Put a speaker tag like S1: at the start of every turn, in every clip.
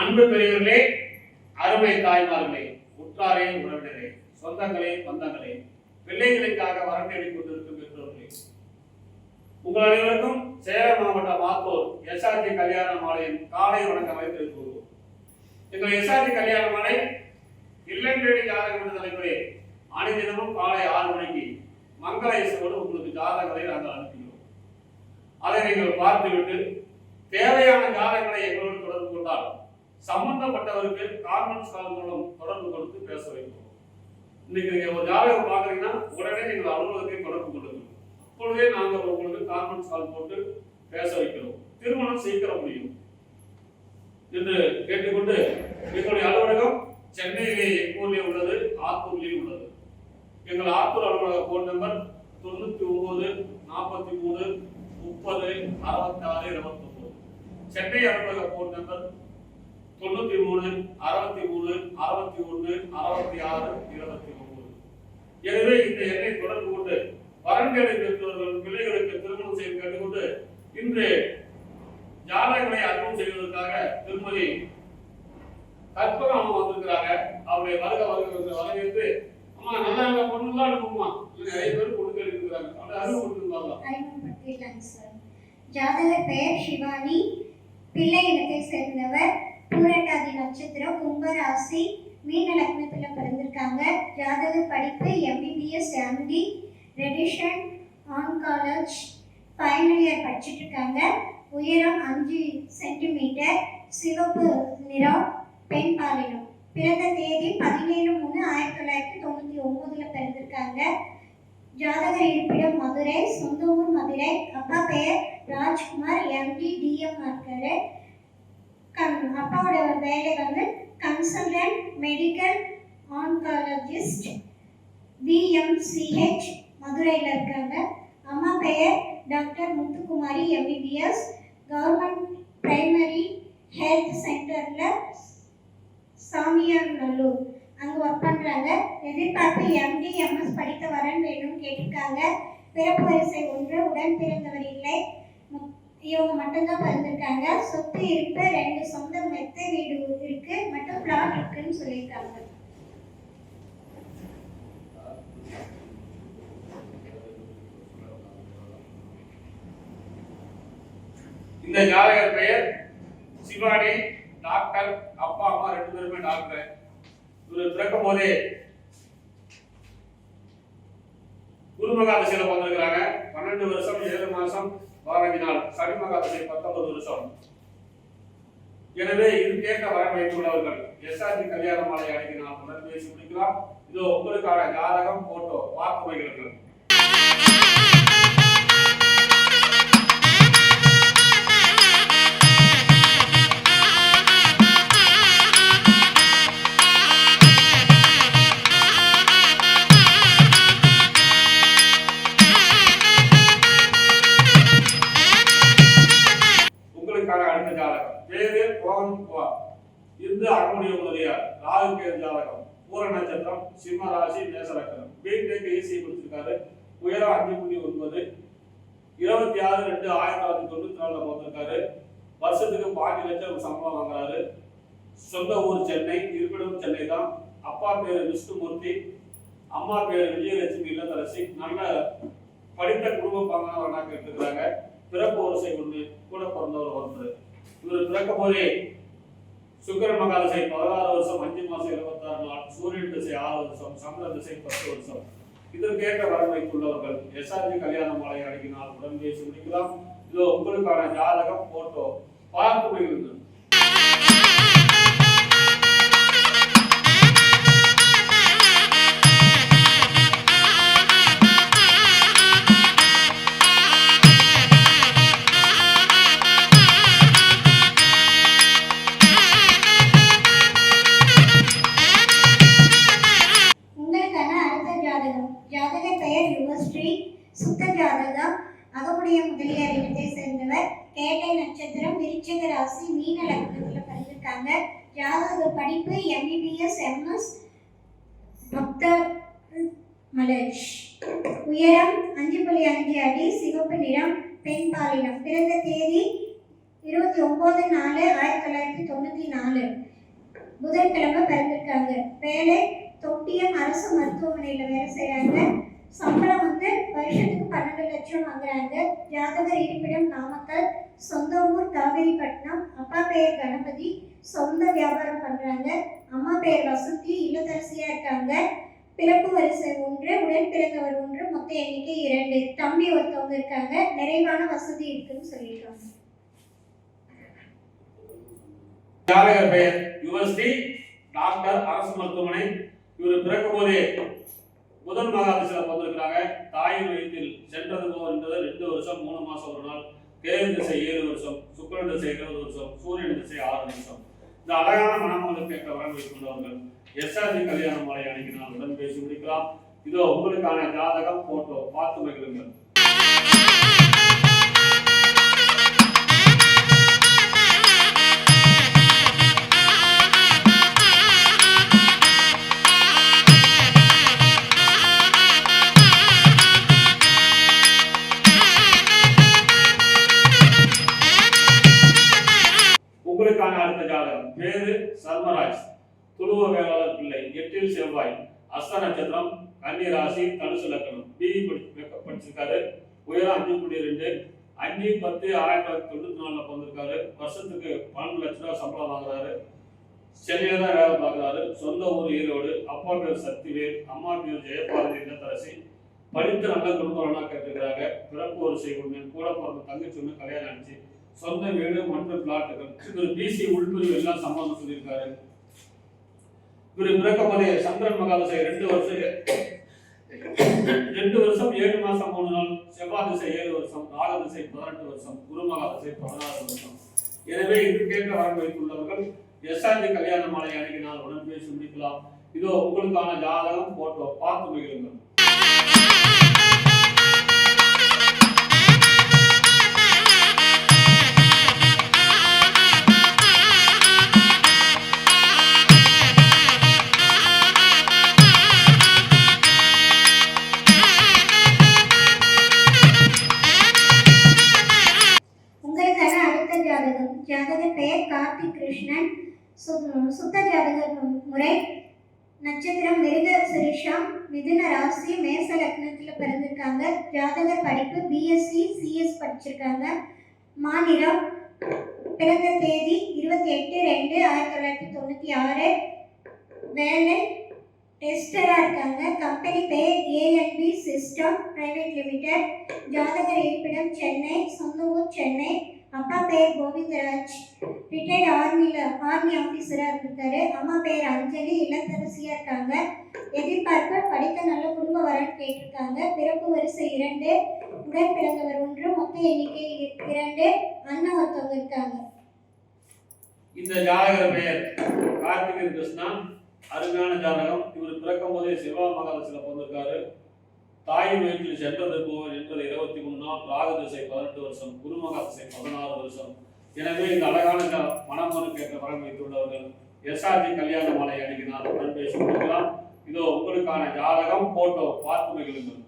S1: அன்பு பெரியவர்களே, அருமை தாய்மார்களே, உற்றாரே, உறவினரே, சொந்தங்களே, பந்தங்களே, பிள்ளைகளுக்காக வரம் தேடிக் கொண்டிருக்கும் பெற்றோர்களே, உங்கள் அனைவருக்கும் சேலம் மாவட்ட மாத்தூர் எஸ்ஆர்டி கல்யாண மாலையின் காலை வணக்கம் வைத்திருக்கிறோம். எங்கள் எஸ்ஆர்டி கல்யாண மாலை இல்லம் தேடி ஜாதகம் என்ற தலைப்பிலே அனைதினமும் காலை 6 மணிக்கு மங்கள இசையோடு உங்களுக்கு ஜாதகங்களை நாங்கள் அனுப்புகிறோம். அதை நீங்கள் பார்த்துவிட்டு தேவையான ஜாதகங்களை எங்களோடு தொடர்பு கொண்டால் சம்பந்தப்பட்டவருக்கு கான்ஃபரன்ஸ் கால் மூலம் தொடர்பு கொடுத்து பேச வைக்கிறோம். இன்னைக்கு நீங்க ஒரு ஜாதகம் பார்க்குறீங்கன்னா உடனே நீங்கள் அலுவலகத்தை தொடர்பு கொள்ளுங்கள். அப்பொழுதே நாங்கள் உங்களுக்கு கான்ஃபரன்ஸ் கால் போட்டு பேச வைக்கிறோம். திருமணம் சீக்கிரம் முடியும் என்று கேட்டுக்கொண்டு, எங்களுடைய அலுவலகம் சென்னையிலே எங்கூர்லேயே உள்ளது, ஆத்தூர்லேயும் உள்ளது. எங்கள் ஆத்தூர் அலுவலக போன் நம்பர் 99 43 30 66 29. சென்னை அலுவலக போன் நம்பர் 93 63 61 66 29. எனவே இந்த எண்ணை தொடர்பு கொண்டு வரன்களை பெற்றவர்கள் பிள்ளைகளுக்கு திருமணம் செய்து கேட்டுக்கொண்டு, இன்று ஜாதகங்களை அறிமுகம் செய்வதற்காக திருமதி கற்பகம் வந்திருக்கிறாங்க. அவருடைய வரவேற்று அம்மா நல்லா பொண்ணுலாம் அனுப்புமா, நிறைய பேர் பொண்ணு இருக்கிறாங்க. அவருடைய அறிமுகம்.
S2: ஜாதகர் பெயர் சிவானி, பிள்ளை இனத்தை சேர்ந்தவர், பூரட்டாதி நட்சத்திரம், கும்பராசி, மீன லக்னத்துல பிறந்திருக்காங்க. ஜாதகர் படிப்பு MBBS MD, ரெடிஷன் ஆன் காலேஜ் ஃபைனல் இயர் படிச்சுட்டு இருக்காங்க. உயரம் 5 சென்டிமீட்டர், சிவப்பு நிறம், பெண் பாலினம். பிறந்த தேதி 17/3/1999 பிறந்திருக்காங்க. ஜாதகர் இருப்பிடம் மதுரை, சொந்த ஊர் மதுரை. அப்பா பெயர் ராஜ்குமார், MD DM இருக்காரு. அப்பாவோட வேலை கன்சல்டன்ட் மெடிக்கல் ஆன்காலஜிஸ்ட், BMCH மதுரையில் இருக்காங்க. அம்மா பெயர் doctor Muthukumari, MBBS, government primary health சென்டரில் சாமியார் நல்லூர் அங்கே ஒர்க் பண்ணுறாங்க. எதிர்பார்ப்பு MD MS படித்த வரன் வேணும்னு கேட்டிருக்காங்க. பிறப்பு வரிசை 1, உடன் பிறந்தவர் இல்லை, இவங்க மட்டும்தான் பிறந்திருக்காங்க. சொத்து இருப்பு 2 சொந்த மெத்தை வீடு இருக்கு, மட்டும் பிளாட் இருக்குன்னு சொல்லியிருக்காங்க.
S1: இந்த ஜாதகர் பெயர் சிவானி, டாக்டர். அப்பா அம்மா 2 பேருமே டாக்டர். இவர் பிறக்கும் போதே குருமகாதசியில வந்திருக்கிறாங்க. 12 வருஷம் 7 மாசம் 15 நாள். சனிமகாதசி 19 வருஷம். எனவே இது கேட்ட வரம் வைத்துள்ளவர்கள் எஸ்ஆர்டி கல்யாண மாலை அழைத்து நாம் உடன் பேசி முடிக்கலாம். இதோ உங்களுக்கான ஜாதகம் போட்டோ பார்த்து வைக்கிறீர்கள். அடுத்த ஜாதகம் பேரு கோவன்குமார், இந்து அருமுடிய முதலியார், ராகுகேது ஜாதகம், பூர நட்சத்திரம், சிம்ம ராசி, மேச லக்னம். பிடெக் EC கொடுத்திருக்காரு. உயரம் 5.9, 26/2/1994 வந்திருக்காரு. வருஷத்துக்கு 5 லட்சம் சம்பளம் வாங்குறாரு. சொந்த ஊர் சென்னை, இருப்பிடம் சென்னை தான். அப்பா பேரு விஷ்ணுமூர்த்தி, அம்மா பேரு விஜயலட்சுமி இல்லத்தரசி. நல்ல படித்த குடும்ப பாங்கனா கேட்டுருக்காங்க. பிறப்பு வரிசை 1, கூட பிறந்தவர் 1. இவர் பிறக்கும் போதே சுக்கிரன் மகாதசை 16 வருஷம் 5 மாசம் 26 நாள், சூரியன் திசை 6 வருஷம், சந்திர திசை 10 வருஷம். இதற்கேற்ற வரம் வைத்துள்ளவர்கள் எஸ்ஆர்டி கல்யாண மாலை அடங்கினால் உடன் பேசி முடிக்கலாம். இதோ உங்களுக்கான ஜாதகம் போட்டோ பார்த்து வையுங்கள்.
S2: ஜாதகர் பெயர் யுவஸ்ரீ, சுத்த ஜாதகம், அகமுடைய முதலியார் இனத்தை சேர்ந்தவர், கேட்டை நட்சத்திரம், விருச்சிக ராசி, மீன லக்னத்தில் பிறந்திருக்காங்க. ஜாதகர் படிப்பு MBBS MS டாக்டர் மலேஷ். உயரம் 5.5 அடி, சிவப்பு நிறம், பெண் பாலினம். பிறந்த தேதி 29/4/1994 புதன்கிழமை பிறந்திருக்காங்க. வேலை தொட்டியம் அரசு மருத்துவமனையில் வேலை செய்கிறாங்க. சம்பளம் வருஷத்துக்கு 12 லட்சம் வாங்குறாங்க. ஜாதகர் இருப்பிடம் நாமக்கல், சொந்த ஊர் காவேரிப்பட்டினம். அப்பா பெயர் கணபதி, சொந்த வியாபாரம் பண்றாங்க. அம்மா பெயர் வசந்தி, இல்லத்தரசியா இருக்காங்க. பிறப்பு வரிசை 1, உடன் பிறந்தவர் 1, மொத்த எண்ணிக்கை 2. தம்பி ஒருத்தவங்க இருக்காங்க. நிறைவான வசதி இருக்குன்னு சொல்லியிருக்காங்க.
S1: ஜாதகர் பெயர் யுவஸ்ரீ, டாக்டர், அரசு மருத்துவமனை. இவர் பிறக்கும் போதே புதன் மகாதசையில பிறந்திருக்கிறாங்க. தாயின் வயிற்றில் சென்றது போகின்றது 2 வருஷம் 3 மாசம் 1 நாள். கேது திசை 7 வருஷம், சுக்கிரன் திசை 20 வருஷம், சூரியன் திசை 6 நிமிஷம். இந்த அழகான மனமகளுக்கு கேட்ட வரன் வைத்துள்ளவர்கள் எஸ்ஆர்ஜி கல்யாண மாலை அன்னைக்கு நான் உடன் பேசி முடிக்கலாம். இதோ உங்களுக்கான ஜாதகம் போட்டோ பார்த்து மகிழுங்கள். உங்களுக்கான அடுத்த ஜாதகம் பேரு சர்மராஜ், துருவ வேளாளர் பிள்ளை, 8 செவ்வாய், அஸ்த நட்சத்திரம், கன்னி ராசி, தனுசு லக்னம். பிஇ படிச்சிருக்காரு. உயரம் 5.2, 5/10/1994 பிறந்திருக்காரு. வருஷத்துக்கு 12 லட்ச ரூபாய் சம்பளம் வாங்குறாரு. சென்னையில தான் வேலை பார்க்குறாரு. சொந்த ஊர் ஈரோடு. அப்பா பேர் சக்திவேல், அம்மா பேர் ஜெயபாரதி, இல்லத்தரசி. படித்து நல்ல குடும்பம் கேட்டுக்கிறாங்க. பிறப்பு வரிசை 1, கூட பிறந்த தங்கச்சி 1, கல்யாணம் ஆச்சு. சொந்த வீடு மற்றும் பிளாட்டுகள். இவர் பிசி உள்பிரிவு எல்லாம் சம்பளம் சொல்லியிருக்காரு. இவர் பிறக்கும் போதே சந்திரன் மகாதசை 2 வருஷம் 7 மாசம் 3 நாள். செவ்வாய் திசை 7 வருஷம், ராகு திசை 18 வருஷம், குரு மகாதசை 16 வருஷம். எனவே இது கேட்க வரன் வைத்துள்ளவர்கள் எஸ்ஆர்ஜி கல்யாண மாலை அன்னைக்கு நான் உடன் பேசி முடிக்கலாம். இதோ உங்களுக்கான ஜாதகம் போட்டோ பார்த்து மகிழுங்கள்.
S2: ஜாதகர் பெயர் கார்த்திக் கிருஷ்ணன். சுத்த ஜாதகர் முறை நட்சத்திரம் மிருக சிரிஷம், மிதுன ராசி, மேச லக்னத்தில் பிறந்திருக்காங்க. ஜாதகர் படிப்பு பிஎஸ்சி சிஎஸ் படிச்சிருக்காங்க. மாநிலம் பிறந்த தேதி 28/2/1996. வேலை டெஸ்டராக இருக்காங்க. கம்பெனி பெயர் ஏஎன்பி சிஸ்டம் பிரைவேட் லிமிடெட். ஜாதகர் இருப்பிடம் சென்னை, சொந்த ஊர் சென்னை. அப்பா பெயர் கோவிந்தராஜ், ரிட்டையர்ட் ஆர்மி ஆஃபீஸராக இருக்காரு. அம்மா பெயர் அஞ்சலி, இல்லத்தரசியாக இருக்காங்க. எதிர்பார்ப்பு படித்த நல்ல குடும்ப வரன் கேட்டிருக்காங்க. பிறப்பு வரிசை 2, உடன் பிறந்தவர் 1, மொத்த எண்ணிக்கை 2. அண்ணன் ஒருத்தவங்க இருக்காங்க.
S1: இந்த ஜாதகர் பெயர் கார்த்திகேயன் கிருஷ்ணா. அருமையான ஜாதகம். இவர் பிறக்கும் போதே செவ்வாய் மகாதசையில பிறந்திருக்காரு. தாயின் வயிற்றில் சென்றது போவன் என்பது 23 நாள். ராகு திசை 18 வருஷம், குருமகா திசை 16 வருஷம். எனவே இந்த அழகான மனமனுக்கு ஏற்ற வரன் வைத்துள்ளவர்கள் எஸ்ஆர்ஜி கல்யாண மாலை அன்னைக்கு நான் உடன் பேசி முடிக்கலாம். இதோ உங்களுக்கான ஜாதகம் போட்டோ பார்த்து மகிழுங்கள்.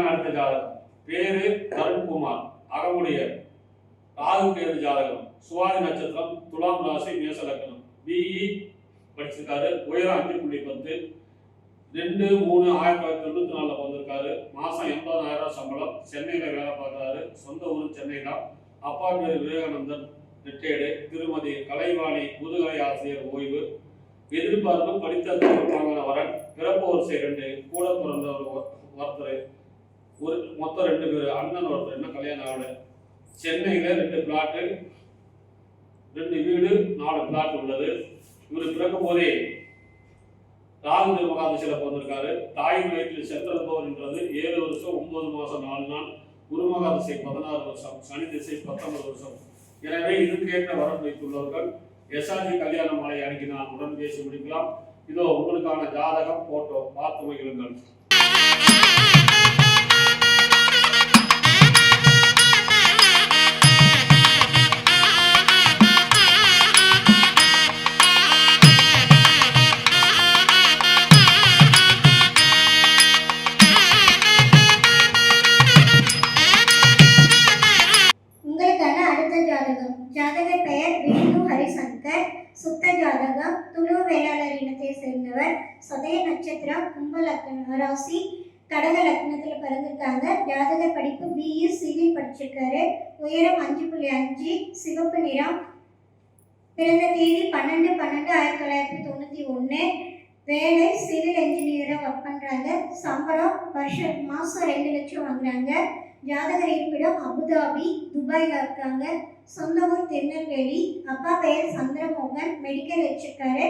S1: அடுத்த ஜாதகம் பேரு தருண்குமார், அகமுடையர், ராகு கேது ஜாதகம், சுவாதி நட்சத்திரம், துலாம் ராசி, மேச லக்னம். பிஇ படிச்சிருக்காரு. உயரம் 5.10, 2/3/1994 பிறந்திருக்காரு. மாசம் 80,000 சம்பளம். சென்னையில வேலை பார்க்கிறாரு. சொந்த ஊர் சென்னை தான். அப்பா பேர் விவேகானந்தன், ரிட்டையர்டு. திருமதி கலைவாணி, முதுகலை ஆசிரியர், ஓய்வு. எதிர்பார்ப்பு படித்த வாங்கின வரன். பிறப்பு வரிசை 2, கூட பிறந்தவர் ஒருத்தர், மொத்தம் 2 பேர். அண்ணன் ஒருத்தர், என்ன கல்யாணம் ஆகல. சென்னையில 2 பிளாட்டு, 2 வீடு, 4 பிளாட் உள்ளது. இவர் பிறக்கும் போதே ராகு மகாதசையில பிறந்திருக்காரு. தாயின் வயிற்றில் சென்றபோர் என்றது 7 வருஷம் 9 மாசம் 4 நாள். குருமகா திசை 16 வருஷம், சனி திசை 19 வருஷம். எனவே இதுக்கேற்ற வரன் வைத்துள்ளவர்கள் எஸ்ஆர்ஜி கல்யாண மாலை அன்னைக்கு நான் உடன் பேசி முடிக்கலாம். இதோ உங்களுக்கான ஜாதகம் போட்டோ பார்த்து மகிழுங்கள்.
S2: கும்ப லக்ன ராசி, கடக லக்னத்தில் பிறந்திருக்காங்க. ஜாதக படிப்பு பிஇ சிவில் படிச்சிருக்காரு. உயரம் 5.5, சிவப்பு நிறம். பிறந்த தேதி 12/12/1991. வேலை சிவில் என்ஜினியராக ஒர்க் பண்ணுறாங்க. சம்பளம் மாதம் 2 லட்சம் வாங்குறாங்க. ஜாதகர் இருப்பிடம் அபுதாபி, துபாயில் இருக்காங்க. சொந்த ஊர் திருநெல்வேலி. அப்பா பெயர் சந்திரமோகன், மெடிக்கல் வச்சிருக்காரு.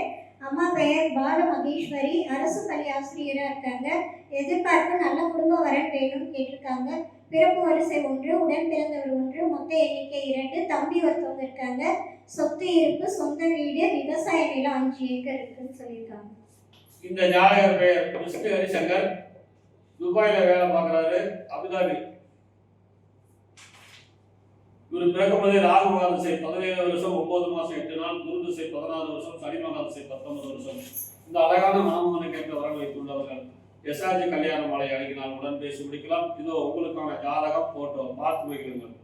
S2: அம்மா பெயர் பால மகேஸ்வரி, அரசு பள்ளி ஆசிரியராக இருக்காங்க. எதிர்பார்ப்பு நல்ல குடும்ப வரன் வேணும்னு கேட்டிருக்காங்க. பிறப்பு வரிசை 1, உடன் பிறந்தவர் 1, மொத்த எண்ணிக்கை 2, தம்பி ஒருத்தவங்க இருக்காங்க. சொத்து இருப்பு, சொந்த வீடு, விவசாய நிலம் 5 ஏக்கர் இருக்குன்னு சொல்லியிருக்காங்க.
S1: இந்த ஜாதகர் பெயர் விஷ்ணு ஹரிசங்கர், துபாயில வேலை பார்க்குறாரு, அபுதாபி. இவர் பிறக்கும்போதே ராகு மகா திசை 17 வருஷம் 9 மாசம் 8 நாள், குரு திசை 16 வருஷம், சனி மகா திசை 19 வருஷம். இந்த அழகான மணமகனை கேட்ட வரன் வைத்துள்ளவர்கள் எஸ்ஆர்ஜி கல்யாண மாலை அணுகினால் உடன் பேசி முடிக்கலாம். இதோ உங்களுக்கான ஜாதகம், போட்டோ பார்த்து வைக்கிறீர்கள்.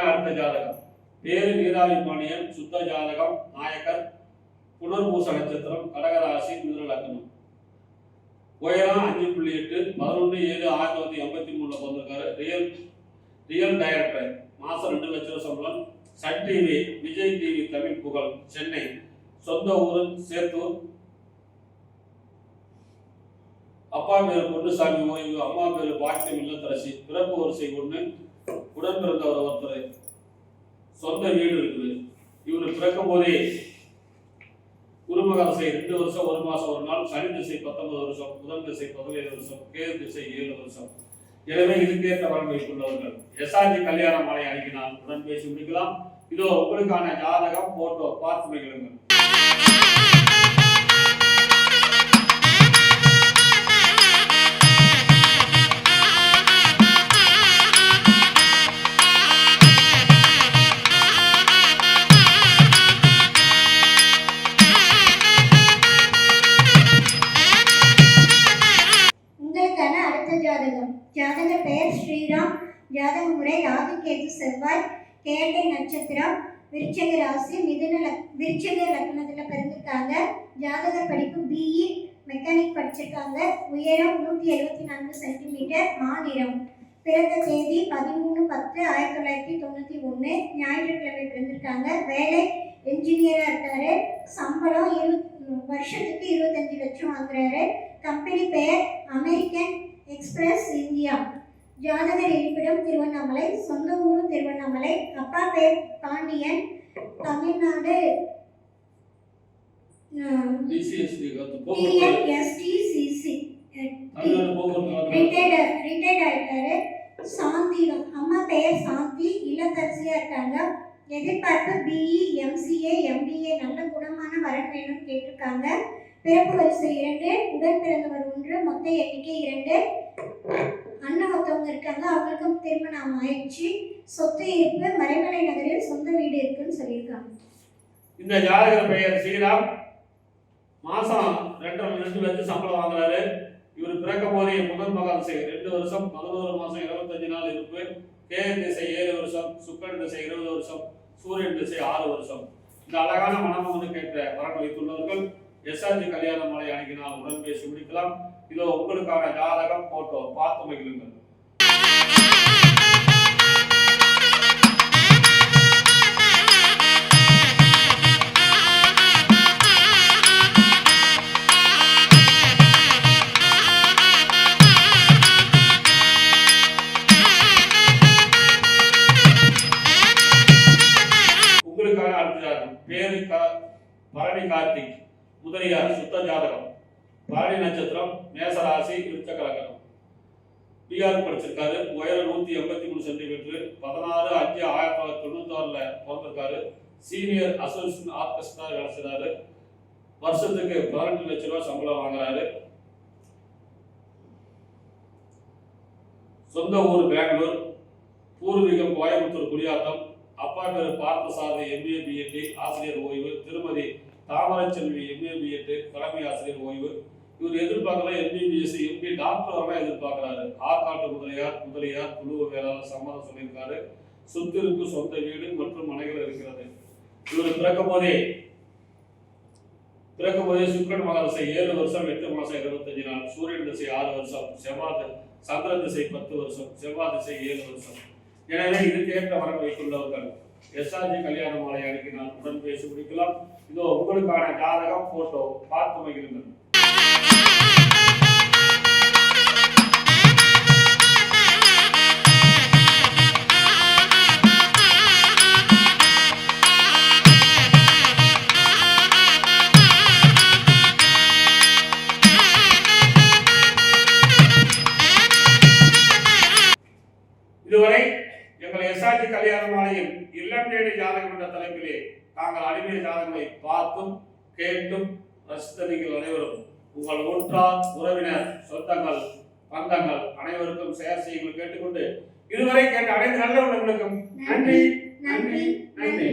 S1: அடுத்த ஜாதகம் பேரு நீராவி பாண்டியன், சுத்த ஜாதகம், நாயக்கர், புனர்பூச நட்சத்திரம், கடகராசி, மிதுன லக்னம். உயரம் 5.8, 11/7/1983 பிறந்திருக்காரு. ரியல் டைரக்டர், மாசம் 2 லட்சம் சம்பளம். Sun TV, Vijay TV Tamil Pugazh, Chennai. சொந்த ஊர் சேத்தூர். அப்பா பேரு பொன்னுசாமி ஓய்வு, அம்மா பேரு பாக்கியம் இல்லத்தரசி. பிறப்பு வரிசை 1, உடன் பிறந்தவர் ஒருத்தர். சொந்த வீடு இருக்குது. இவரு பிறக்கும் போதே குருமக திசை 2 வருஷம் 1 மாசம் 1 நாள், சனி திசை 19 வருஷம், புதன் திசை 17 வருஷம், கேது திசை 7 வருஷம். எனவே இதுக்கேற்ற வரன் வைத்துள்ளவர்கள் எஸ்ஆர்ஜி கல்யாண மாலை அணுகினால் உடன் பேசி முடிக்கலாம். இதோ உங்களுக்கான ஜாதகம், போட்டோ பார்த்து வைக்கிறீர்கள்.
S2: ஜாதக பெயர் ஸ்ரீராம். ஜாதக முறை ராகு கேது செவ்வாய், கேட்டை நட்சத்திரம், விருச்சக ராசி, விருச்சக லக்னத்தில் பிறந்திருக்காங்க. ஜாதகர் படிப்பு பிஇ மெக்கானிக் படிச்சிருக்காங்க. உயரம் 174 சென்டிமீட்டர், மாநிலம். பிறந்த தேதி 13/10/1991, ஞாயிற்றுக்கிழமை பிறந்திருக்காங்க. வேலை என்ஜினியராக இருக்காரு. சம்பளம் வருஷத்துக்கு 25 லட்சம் வாங்குறாரு. கம்பெனி பெயர் அமெரிக்கன் எக்ஸ்பிரஸ் இந்தியா. ஜாதகர் இருப்பிடம் திருவண்ணாமலை, சொந்த ஊர் திருவண்ணாமலை. அப்பா பெயர் பாண்டியன், தமிழ்நாடு TNSTCC ரிட்டையர்ட் ஆயிட்டாரு. சாந்தி, அம்மா பெயர் சாந்தி, இல்லத்தரசியா இருக்காங்க. எதிர்பார்ப்பு பிஇ MCA MBA நல்ல குணமான வரன் வேணும்னு கேட்டிருக்காங்க. பிறப்பு வரிசை 2, உடன் பிறந்தவர் 1, மொத்த எண்ணிக்கை 2. அண்ணன் ஒருத்தவங்க இருக்காங்க, அவங்களுக்கும் திருமணம் ஆயிடுச்சு. சொத்து இருப்பு, மறைமலை நகரில் சொந்த வீடு இருக்குன்னு சொல்லியிருக்காங்க.
S1: இந்த ஜாதகர் பெயர் ஸ்ரீராம். மாசம் 2 லட்சம் சம்பளம் வாங்குறாரு. இவர் பிறக்கும் போதே முதல் மகா திசை 2 வருஷம் 11 மாசம் 25 நாள் இருப்பு. கேது திசை 7 வருஷம், சுக்கிரன் திசை 20 வருஷம், சூரியன் திசை 6 வருஷம். இந்த அழகான மணமகனை கேட்ட வரன் வைத்துள்ளவர்கள் எஸ்ஆர்ஜி கல்யாண மாலை அணுகினால் உடன் பேசி முடிக்கலாம். இதோ உங்களுக்கான ஜாதகம், போட்டோ பார்த்து மகிழுங்கள். உங்களுக்கான அடுத்த ஜாதகம் பேரு பரணி கார்த்திக், முதலியார், சுத்த ஜாதகம். பரணி நட்சத்திரம், மேசராசி, விருச்சக லக்னம். பிஆர் படிச்சிருக்காரு. உயரம் 183 சென்டிமீட்டர், 16/5/1996 பிறந்திருக்காரு. சீனியர் அசோசியேட் ஆர்கெஸ்ட்ரா வேலை செய்றாரு. வருஷத்துக்கு 18 லட்சம் ரூபாய் சம்பளம் வாங்குறாரு. சொந்த ஊர் பெங்களூர், பூர்வீகம் கோயம்புத்தூர் குடியாத்தம். அப்பா பேரு பார்த்தசாரதி MA BEd ஆசிரியர் ஓய்வு. திருமதி தாமரச்செல்வி MA BEd தலைமை ஆசிரியர் ஓய்வு. இவர் எதிர்பார்க்கல MBBS MD டாக்டர் வரலாம் எதிர்பார்க்கிறாரு. ஆற்காட்டு முதலியார் குழுவ வேளாளர் சம்மதம் சொல்லியிருக்காரு. சொத்து இருக்கு, சொந்த வீடு மற்றும் மனைகள் இருக்கிறது. இவர் பிறக்கும் போதே சுக்கிரன் மகாதசை 7 வருஷம் 8 மாசம் 25 நாள், சூரியன் திசை 6 வருஷம், சந்திர திசை 10 வருஷம், செவ்வாய் திசை 7 வருஷம். எனவே இதுக்கேற்ற வரன் வைத்துள்ளவர்கள் SRG கல்யாண மாலை அனுப்பினால் உடன் பேசி முடிக்கலாம். இதோ உங்களுக்கான ஜாதகம் போட்டோ பார்த்து மகிழுங்கள். இதுவரை எங்கள் SRG கல்யாண மாலையில் இல்லம் தேடி ஜாதகம் என்ற தலைப்பிலே தாங்கள் அடிமை ஜாதகங்களை பார்த்தும் கேட்டும் ரசித்த நீங்கள் அனைவரும் உங்கள் உற்றார் உறவினர் சொந்தங்கள் பந்தங்கள் அனைவருக்கும் ஷேர் செய்யுங்கள் கேட்டுக்கொண்டு இதுவரை கேட்ட அனைத்து நல்ல உள்ளங்களுக்கும் நன்றி நன்றி நன்றி.